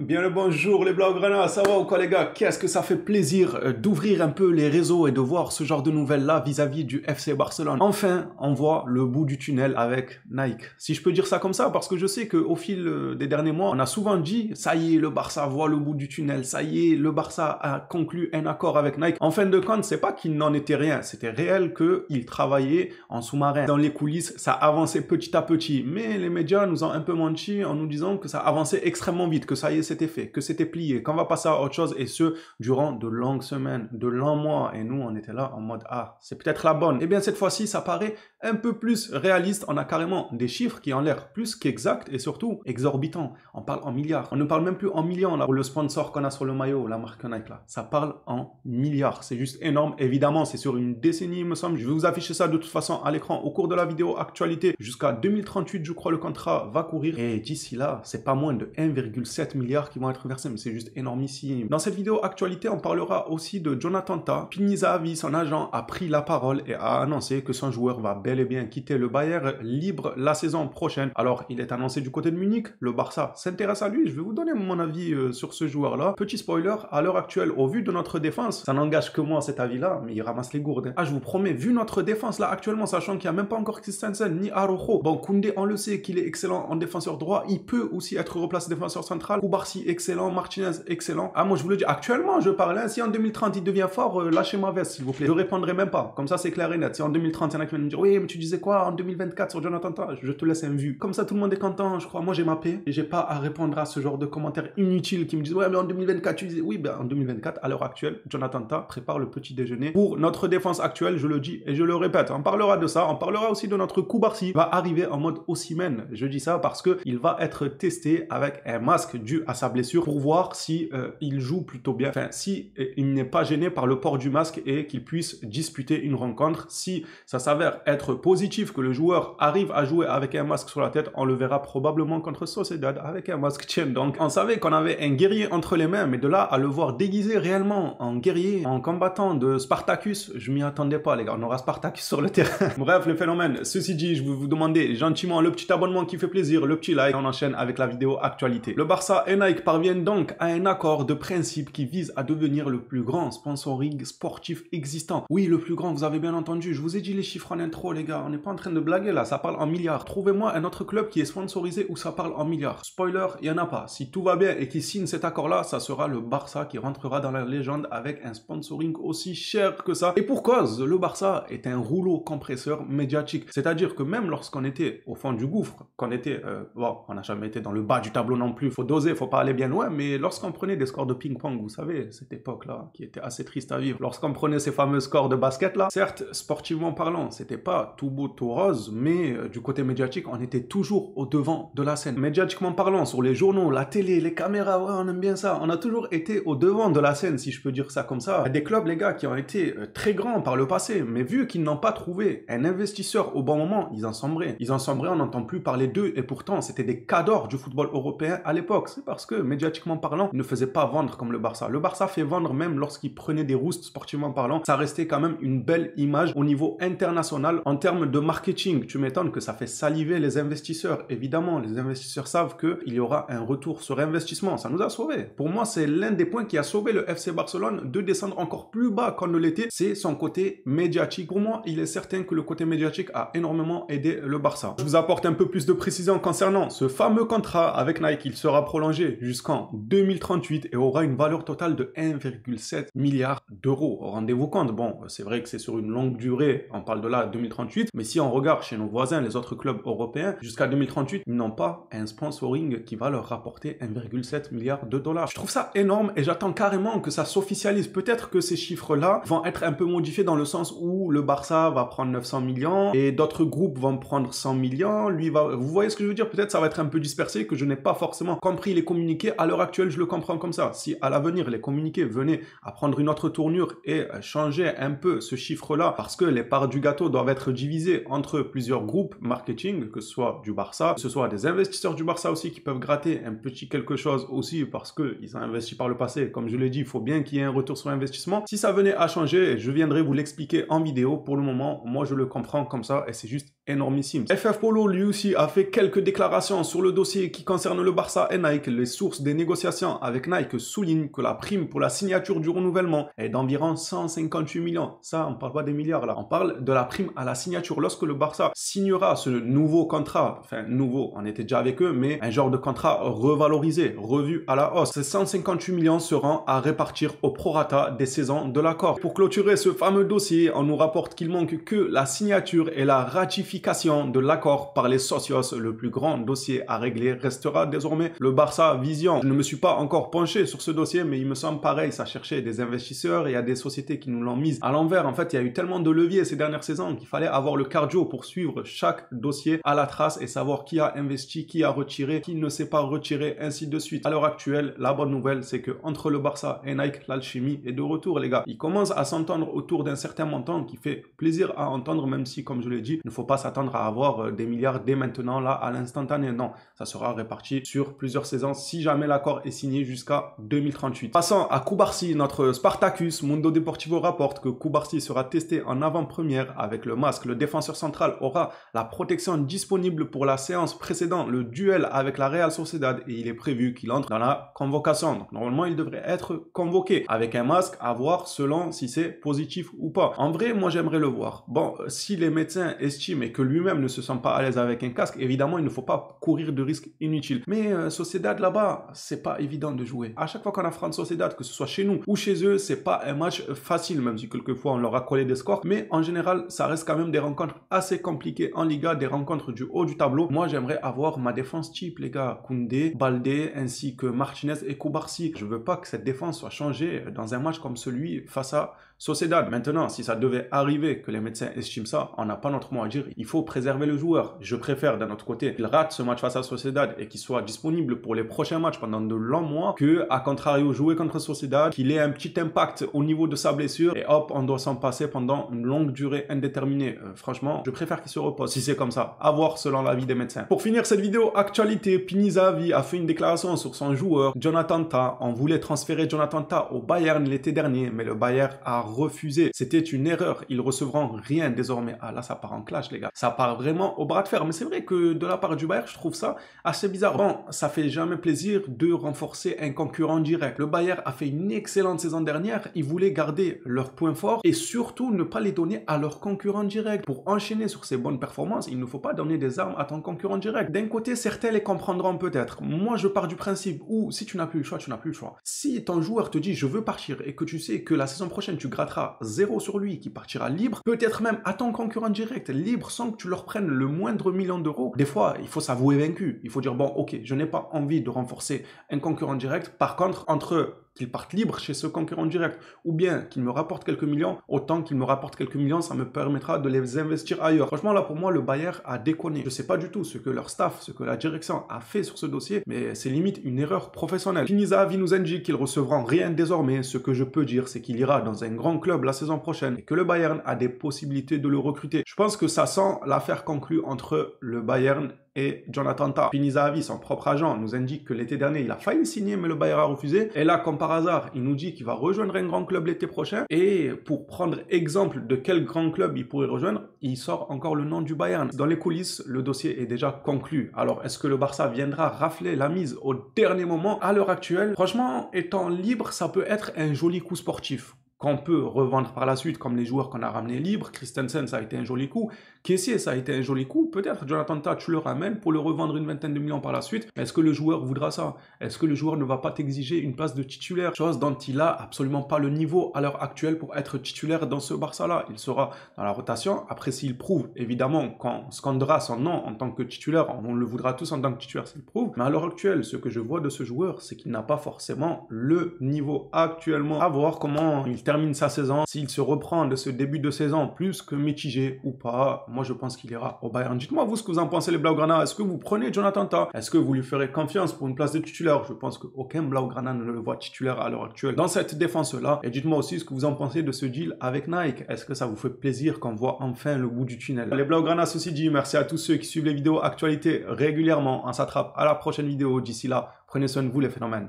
Bien le bonjour les Blaugrana, ça va ou quoi les gars? Qu'est-ce que ça fait plaisir d'ouvrir un peu les réseaux et de voir ce genre de nouvelles là vis-à-vis du FC Barcelone. Enfin, on voit le bout du tunnel avec Nike. Si je peux dire ça comme ça, parce que je sais qu'au fil des derniers mois, on a souvent dit, ça y est, le Barça voit le bout du tunnel, ça y est, le Barça a conclu un accord avec Nike. En fin de compte, c'est pas qu'il n'en était rien, c'était réel qu'il travaillait en sous-marin. Dans les coulisses, ça avançait petit à petit, mais les médias nous ont un peu menti en nous disant que ça avançait extrêmement vite, que ça y est, c'était fait, que c'était plié, qu'on va passer à autre chose, et ce, durant de longues semaines, de longs mois, et nous, on était là en mode, ah, c'est peut-être la bonne. Et bien, cette fois-ci, ça paraît un peu plus réaliste, on a carrément des chiffres qui ont l'air plus qu'exacts, et surtout, exorbitants. On parle en milliards, on ne parle même plus en millions, là, pour le sponsor qu'on a sur le maillot, la marque Nike, là, ça parle en milliards, c'est juste énorme, évidemment, c'est sur une décennie, il me semble, je vais vous afficher ça de toute façon à l'écran, au cours de la vidéo actualité, jusqu'à 2038, je crois, le contrat va courir, et d'ici là, c'est pas moins de 1,7 milliard qui vont être versés, mais c'est juste énormissime. Dans cette vidéo actualité, on parlera aussi de Jonathan Tah. Pini Zahavi, son agent, a pris la parole et a annoncé que son joueur va bel et bien quitter le Bayern libre la saison prochaine. Alors, il est annoncé du côté de Munich, le Barça s'intéresse à lui, je vais vous donner mon avis sur ce joueur-là. Petit spoiler, à l'heure actuelle, au vu de notre défense, ça n'engage que moi cet avis-là, mais il ramasse les gourdes. Ah, je vous promets, vu notre défense là actuellement, sachant qu'il n'y a même pas encore Christensen ni Araujo, bon, Koundé, on le sait qu'il est excellent en défenseur droit, il peut aussi être replacé défenseur central, Koubarsi, excellent, Martinez, excellent. Ah, moi je vous le dis, actuellement je parle, hein, si en 2030 il devient fort, lâchez ma veste s'il vous plaît. Je répondrai même pas, comme ça c'est clair et net. Si en 2030 il y en a qui viennent me dire, oui mais tu disais quoi en 2024 sur Jonathan Tah, je te laisse un vu. Comme ça tout le monde est content, je crois. Moi j'ai ma paix et j'ai pas à répondre à ce genre de commentaires inutiles qui me disent, ouais mais en 2024 tu disais, oui ben en 2024, à l'heure actuelle, Jonathan Tah prépare le petit déjeuner pour notre défense actuelle, je le dis et je le répète. On parlera de ça, on parlera aussi de notre Koubarsi, va arriver en mode Osimhen. Je dis ça parce que il va être testé avec un masque dû à sa blessure pour voir si il joue plutôt bien, enfin si il n'est pas gêné par le port du masque et qu'il puisse disputer une rencontre. Si ça s'avère être positif, que le joueur arrive à jouer avec un masque sur la tête, on le verra probablement contre Sociedad avec un masque. Tiens, donc on savait qu'on avait un guerrier entre les mains, mais de là à le voir déguisé réellement en guerrier, en combattant de Spartacus, je m'y attendais pas les gars, on aura Spartacus sur le terrain. Bref les phénomènes, ceci dit, je vais vous demander gentiment le petit abonnement qui fait plaisir, le petit like, on enchaîne avec la vidéo actualité. Le Barça et Nike parviennent donc à un accord de principe qui vise à devenir le plus grand sponsoring sportif existant. Oui, le plus grand, vous avez bien entendu. Je vous ai dit les chiffres en intro, les gars. On n'est pas en train de blaguer là, ça parle en milliards. Trouvez-moi un autre club qui est sponsorisé où ça parle en milliards. Spoiler, il n'y en a pas. Si tout va bien et qu'il signe cet accord-là, ça sera le Barça qui rentrera dans la légende avec un sponsoring aussi cher que ça. Et pour cause, le Barça est un rouleau compresseur médiatique. C'est-à-dire que même lorsqu'on était au fond du gouffre, qu'on était, bon, on n'a jamais été dans le bas du tableau non plus, faut doser, faut pas aller bien loin, mais lorsqu'on prenait des scores de ping-pong, vous savez, cette époque-là, qui était assez triste à vivre, lorsqu'on prenait ces fameux scores de basket-là, certes, sportivement parlant, c'était pas tout beau, tout rose, mais du côté médiatique, on était toujours au devant de la scène. Médiatiquement parlant, sur les journaux, la télé, les caméras, ouais, on aime bien ça, on a toujours été au devant de la scène, si je peux dire ça comme ça. Il y a des clubs, les gars, qui ont été très grands par le passé, mais vu qu'ils n'ont pas trouvé un investisseur au bon moment, ils en sombraient. Ils en sombraient, on n'entend plus parler d'eux, et pourtant, c'était des cadors du football européen à l'époque. C'est parce que, médiatiquement parlant, ils ne faisaient pas vendre comme le Barça. Le Barça fait vendre même lorsqu'il prenait des roustes sportivement parlant. Ça restait quand même une belle image au niveau international en termes de marketing. Tu m'étonnes que ça fait saliver les investisseurs. Évidemment, les investisseurs savent qu'il y aura un retour sur investissement. Ça nous a sauvés. Pour moi, c'est l'un des points qui a sauvé le FC Barcelone de descendre encore plus bas qu'on ne l'était. C'est son côté médiatique. Pour moi, il est certain que le côté médiatique a énormément aidé le Barça. Je vous apporte un peu plus de précision concernant ce fameux contrat avec Nike. Il sera prolongé jusqu'en 2038 et aura une valeur totale de 1,7 milliard d'euros. Rendez-vous compte, bon, c'est vrai que c'est sur une longue durée, on parle de là 2038, mais si on regarde chez nos voisins, les autres clubs européens, jusqu'à 2038, ils n'ont pas un sponsoring qui va leur rapporter 1,7 milliard de dollars. Je trouve ça énorme et j'attends carrément que ça s'officialise. Peut-être que ces chiffres-là vont être un peu modifiés dans le sens où le Barça va prendre 900 millions et d'autres groupes vont prendre 100 millions. Lui va... Vous voyez ce que je veux dire? Peut-être ça va être un peu dispersé, que je n'ai pas forcément compris les communications communiqués, à l'heure actuelle, je le comprends comme ça. Si à l'avenir, les communiqués venaient à prendre une autre tournure et changer un peu ce chiffre-là, parce que les parts du gâteau doivent être divisées entre plusieurs groupes marketing, que ce soit du Barça, que ce soit des investisseurs du Barça aussi qui peuvent gratter un petit quelque chose aussi parce qu'ils ont investi par le passé. Comme je l'ai dit, il faut bien qu'il y ait un retour sur investissement. Si ça venait à changer, je viendrai vous l'expliquer en vidéo. Pour le moment, moi je le comprends comme ça et c'est juste énormissime. FF Polo lui aussi a fait quelques déclarations sur le dossier qui concerne le Barça et Nike. Les sources des négociations avec Nike soulignent que la prime pour la signature du renouvellement est d'environ 158 millions. Ça, on parle pas des milliards là. On parle de la prime à la signature. Lorsque le Barça signera ce nouveau contrat, enfin nouveau, on était déjà avec eux, mais un genre de contrat revalorisé, revu à la hausse. Ces 158 millions seront à répartir au prorata des saisons de l'accord. Pour clôturer ce fameux dossier, on nous rapporte qu'il manque que la signature et la ratification de l'accord par les socios. Le plus grand dossier à régler restera désormais le Barça Vision. Je ne me suis pas encore penché sur ce dossier, mais il me semble pareil, ça cherchait des investisseurs et il y a des sociétés qui nous l'ont mise à l'envers. En fait, il y a eu tellement de leviers ces dernières saisons qu'il fallait avoir le cardio pour suivre chaque dossier à la trace et savoir qui a investi, qui a retiré, qui ne s'est pas retiré, ainsi de suite. À l'heure actuelle, la bonne nouvelle, c'est que entre le Barça et Nike, l'alchimie est de retour, les gars. Ils commencent à s'entendre autour d'un certain montant qui fait plaisir à entendre, même si, comme je l'ai dit, il ne faut pas s'attendre à avoir des milliards dès maintenant, là, à l'instantané. Non, ça sera réparti sur plusieurs saisons si jamais l'accord est signé jusqu'à 2038. Passons à Cubarsí, notre Spartacus. Mundo Deportivo rapporte que Cubarsí sera testé en avant-première avec le masque. Le défenseur central aura la protection disponible pour la séance précédant le duel avec la Real Sociedad et il est prévu qu'il entre dans la convocation. Donc normalement, il devrait être convoqué avec un masque à voir selon si c'est positif ou pas. En vrai, moi j'aimerais le voir. Bon, si les médecins estiment et que lui-même ne se sent pas à l'aise avec un casque, évidemment, il ne faut pas courir de risques inutiles. Mais Sociedad là-bas, c'est pas évident de jouer. À chaque fois qu'on affronte Sociedad, que ce soit chez nous ou chez eux, c'est pas un match facile, même si quelquefois on leur a collé des scores. Mais en général, ça reste quand même des rencontres assez compliquées en Liga, des rencontres du haut du tableau. Moi, j'aimerais avoir ma défense type, les gars. Koundé, Baldé, ainsi que Martinez et Cubarsí. Je veux pas que cette défense soit changée dans un match comme celui face à Sociedad. Maintenant, si ça devait arriver que les médecins estiment ça, on n'a pas notre mot à dire. Il faut préserver le joueur. Je préfère, d'un autre côté, qu'il rate ce match face à Sociedad et qu'il soit disponible pour les prochains matchs pendant de longs mois que, à contrario, jouer contre Sociedad, qu'il ait un petit impact au niveau de sa blessure et hop, on doit s'en passer pendant une longue durée indéterminée. Franchement, je préfère qu'il se repose. Si c'est comme ça, à voir selon l'avis des médecins. Pour finir cette vidéo actualité, Pinizavi a fait une déclaration sur son joueur, Jonathan Tah. On voulait transférer Jonathan Tah au Bayern l'été dernier, mais le Bayern a refusé. C'était une erreur. Ils recevront rien désormais. Ah là, ça part en clash, les gars. Ça part vraiment au bras de fer. Mais c'est vrai que de la part du Bayern, je trouve ça assez bizarre. Bon, ça fait jamais plaisir de renforcer un concurrent direct. Le Bayern a fait une excellente saison dernière. Ils voulaient garder leurs points forts et surtout ne pas les donner à leurs concurrents directs. Pour enchaîner sur ces bonnes performances, il ne faut pas donner des armes à ton concurrent direct. D'un côté, certains les comprendront peut-être. Moi, je pars du principe où si tu n'as plus le choix, tu n'as plus le choix. Si ton joueur te dit je veux partir et que tu sais que la saison prochaine tu gratteras 0 sur lui, qui partira libre, peut-être même à ton concurrent direct, libre sans que tu leur prennes le moindre million d'euros, des fois, il faut s'avouer vaincu. Il faut dire bon, ok, je n'ai pas envie de renforcer un concurrent direct. Par contre, entre qu'il parte libre chez ce concurrent direct ou bien qu'il me rapporte quelques millions, autant qu'il me rapporte quelques millions, ça me permettra de les investir ailleurs. Franchement, là, pour moi, le Bayern a déconné. Je sais pas du tout ce que leur staff, ce que la direction a fait sur ce dossier, mais c'est limite une erreur professionnelle. Pinizavi nous indique qu'ils recevront rien désormais. Ce que je peux dire, c'est qu'il ira dans un grand club la saison prochaine et que le Bayern a des possibilités de le recruter. Je pense que ça sent l'affaire conclue entre le Bayern et Jonathan Tah. Pinizavi, son propre agent, nous indique que l'été dernier, il a failli signer, mais le Bayern a refusé. Et là, comme par hasard, il nous dit qu'il va rejoindre un grand club l'été prochain. Et pour prendre exemple de quel grand club il pourrait rejoindre, il sort encore le nom du Bayern. Dans les coulisses, le dossier est déjà conclu. Alors, est-ce que le Barça viendra rafler la mise au dernier moment? À l'heure actuelle, franchement, étant libre, ça peut être un joli coup sportif qu'on peut revendre par la suite, comme les joueurs qu'on a ramenés libres. Christensen, ça a été un joli coup. Kessié, ça a été un joli coup. Peut-être Jonathan Tah, tu le ramènes pour le revendre une vingtaine de millions par la suite. Est-ce que le joueur voudra ça? Est-ce que le joueur ne va pas t'exiger une place de titulaire? Chose dont il a absolument pas le niveau à l'heure actuelle pour être titulaire dans ce Barça-là. Il sera dans la rotation. Après, s'il prouve, évidemment, quand on scandera son nom en tant que titulaire, on le voudra tous en tant que titulaire s'il prouve. Mais à l'heure actuelle, ce que je vois de ce joueur, c'est qu'il n'a pas forcément le niveau actuellement. À voir comment il termine sa saison, s'il se reprend de ce début de saison plus que mitigé ou pas, moi je pense qu'il ira au Bayern. Dites-moi vous ce que vous en pensez les Blaugrana. Est-ce que vous prenez Jonathan Tah? Est-ce que vous lui ferez confiance pour une place de titulaire? Je pense qu'aucun Blaugrana ne le voit titulaire à l'heure actuelle dans cette défense-là. Et dites-moi aussi ce que vous en pensez de ce deal avec Nike. Est-ce que ça vous fait plaisir qu'on voit enfin le bout du tunnel? Les Blaugrana, ceci dit, merci à tous ceux qui suivent les vidéos actualités régulièrement. On s'attrape à la prochaine vidéo. D'ici là, prenez soin de vous les phénomènes.